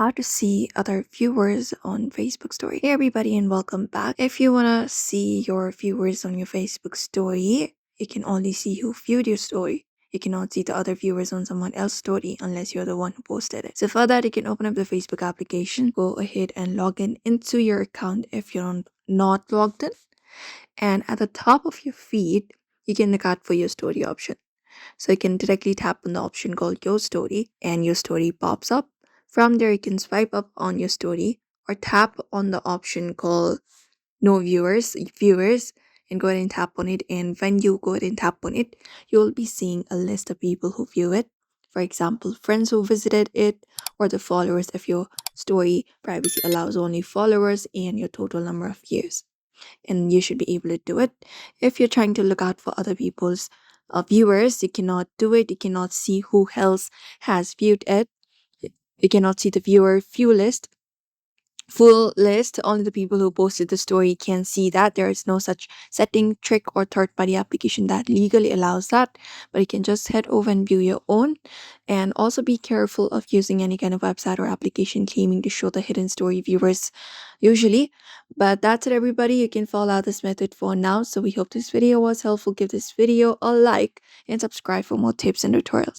how to see other viewers on Facebook story. Hey everybody and welcome back. If you wanna see your viewers on your Facebook story, you can only see who viewed your story. You cannot see the other viewers on someone else's story unless you're the one who posted it. So for that, you can open up the Facebook application, go ahead and log in into your account if you're not logged in. And at the top of your feed, you can look out for your story option. So you can directly tap on the option called Your Story and your story pops up. From there, you can swipe up on your story or tap on the option called No Viewers, and go ahead and tap on it. And when you go ahead and tap on it, you'll be seeing a list of people who view it. For example, friends who visited it or the followers if your story privacy allows only followers and your total number of views. And you should be able to do it. If you're trying to look out for other people's viewers, you cannot do it. You cannot see who else has viewed it. You cannot see the full list. Only the people who posted the story can see that. There is no such setting, trick, or third party application that legally allows that, but you can just head over and view your own. And also be careful of using any kind of website or application claiming to show the hidden story viewers usually. But that's it, everybody. You can follow out this method for now. So we hope this video was helpful. Give this video a like and subscribe for more tips and tutorials.